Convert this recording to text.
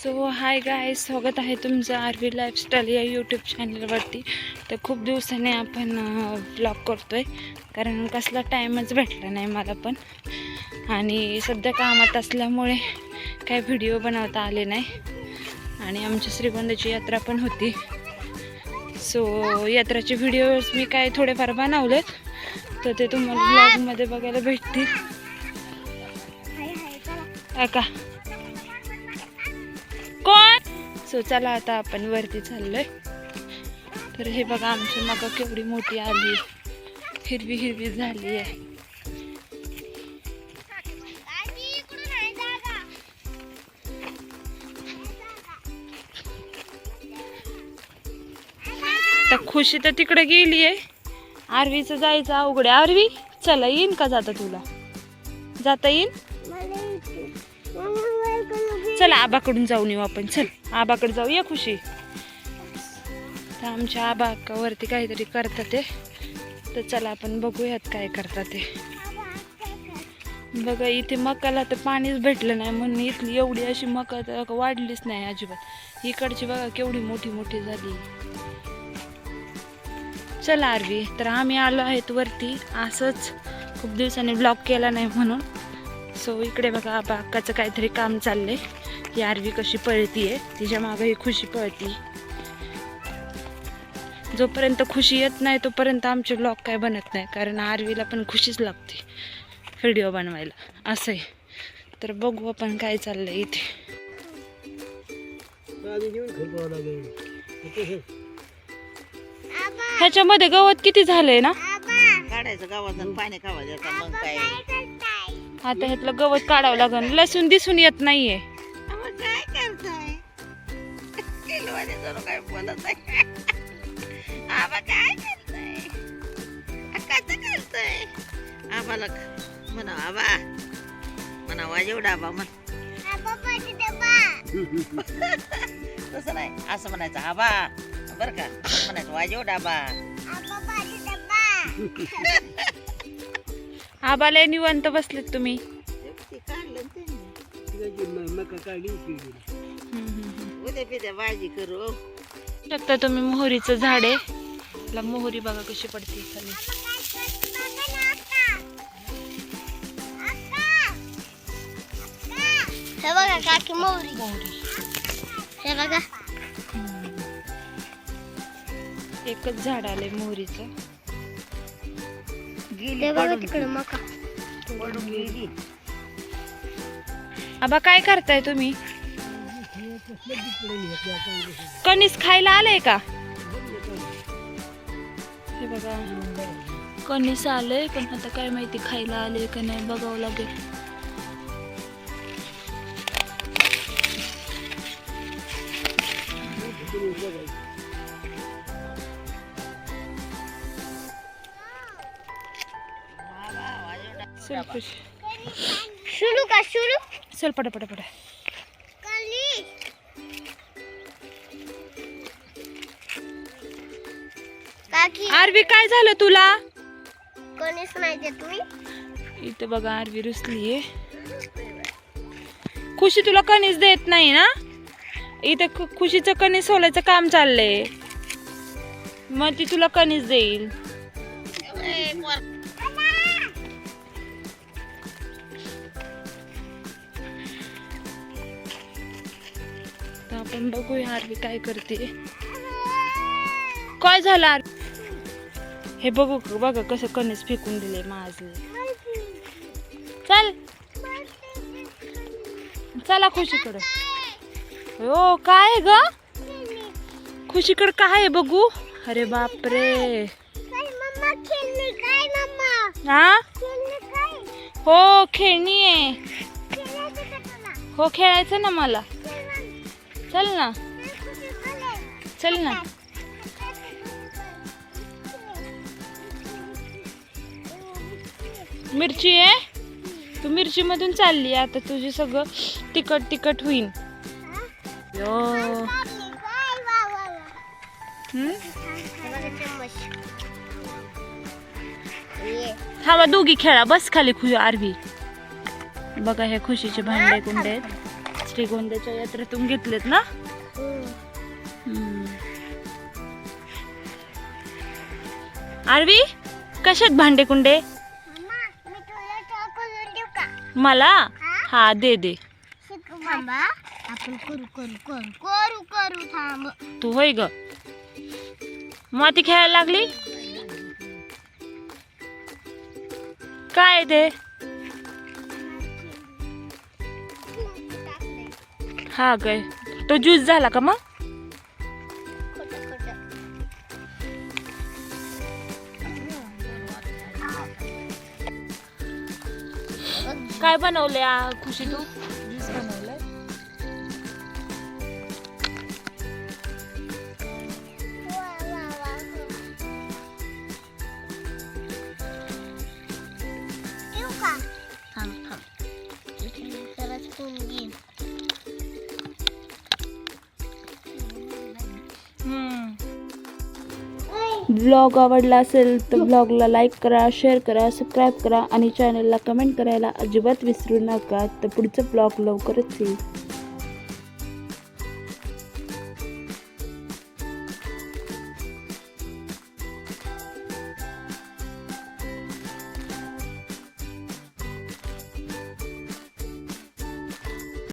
So हाय गाय, स्वागत आहे तुमचं आरवी लाईफस्टाईल या यूट्यूब चॅनलवरती. तर खूप दिवसाने आपण व्लॉग करतो आहे, कारण कसला टाईमच भेटला नाही मला पण, आणि सध्या कामात असल्यामुळे काही व्हिडिओ बनवता आले नाही. आणि आमची श्रीगोंद्याची यात्रा पण होती. सो यात्राचे व्हिडिओज मी काय थोडेफार बनवलेत, तर ते तुम्हाला व्लॉगमध्ये बघायला भेटतील. का कोण? सो चला आता आपण वरती चाललोय. तर हे बघा, आमची मका केवढी मोठी आली, हिरवी हिरवी झाली आहे. तर खुशी तर तिकडे गेली आहे. आरवीचं जायचं अवघड आहे. आरवी चला, येईन का जाता? तुला जाता येईन? चला आबाकडून जाऊन येऊ आपण. चल आबाकडे जाऊया खुशी. तर आमच्या आबाकावरती काहीतरी करतात ते, तर चला आपण बघूयात काय करतात ते. बघा इथे मकाला तर पाणीच भेटलं नाही, म्हणून इथली एवढी अशी मका तर वाढलीच नाही अजिबात. इकडची बघा केवढी मोठी मोठी झाली. चला आरवी, तर आम्ही आलो आहेत वरती असंच, खूप दिवसांनी ब्लॉग केला नाही म्हणून. सो इकडे बघा आबा अक्काचं काहीतरी काम चाललंय. ही आरवी कशी पळतीये, तिच्या मागं ही खुशी पळती. जोपर्यंत खुशी येत नाही तोपर्यंत आमचे ब्लॉग काय बनत नाही, कारण आरवीला पण खुशीच लागते व्हिडिओ बनवायला असं आहे. तर बघू आपण काय चाललंय इथे. ह्याच्यामध्ये गवत किती झालंय ना, काढायचं गावात पाणी खावायचं. मग काय आता ह्यातलं गवत काढावं लागेल. लसूण दिसून येत नाहीये. काय करताय? काय बोलत आहे? आबा काय करताय? कसं करताय? आबाला म्हणा आबा, म्हणा वाजेव डाबा म्हण. तसं नाही, असं म्हणायचं आबा बर का, म्हणायचं वाजेव डाबा. आबाला निवांत बसलेत तुम्ही. उद्या पिद्या भाजी करू शकता तुम्ही. मोहरीचं झाड आहे, त्याला मोहरी बघा कशी पडते खाली. हे बघा काकी, मोहरी. हे बघा एकच झाड आलंय मोहरीचं. हे बघा तिकडे मका. आबा काय करताय तुम्ही? कणीस खायला आलंय का? हे बघा कणीस आलंय, पण आता काय माहिती खायला आले का नाही, बघावं लागेल. चल खुशी, शुरू का शुरू. चल पटा पटा पटा. काकी आरवी काय झालं तुला? कोणीच नाही देत तुम्ही. इथे बघा आरवी रुसलीये. खुशी तुला कणीस देत नाही ना? इथे खुशीचं कणीस सोलायचं काम चाललंय, मग ती तुला कणीस देईल. तर आपण बघूया आरवी काय करते. काय झालं आरवी? हे बघू बघा कसं कणीस फेकून दिले माझे. चल चला खुशीकडे. हो काय ग, खुशीकडे काय आहे बघू. अरे बापरे, हा हो खेळणी आहे. हो खेळायचं ना मला. चल ना, चल ना. मिरची आहे, तू मिरची मधून चालली, आता तुझी सगळं तिखट तिखट होईल. थांबा दोघी खेळा, बस खाली खुशी. आरवी बघा हे खुशीचे भांडे कुंडे आहेत. श्रीगोंद्याच्या यात्रेतून घेतलेत ना. आरवी कशात भांडे कुंडे मला. हा दे दे. थांबा आपण करू करू करू करू करू थांब. तू होय ग माती खेळायला लागली काय ते. हा काय तो ज्यूस झाला का मग. काय बनवले खुशी तू. ज्यूस बनवलाय. ब्लॉग आवडला असेल तर ब्लॉगला लाईक करा, शेअर करा, सबस्क्राईब करा आणि चॅनलला कमेंट करायला अजिबात विसरू नका. तर पुढचं ब्लॉग लवकरच येईल.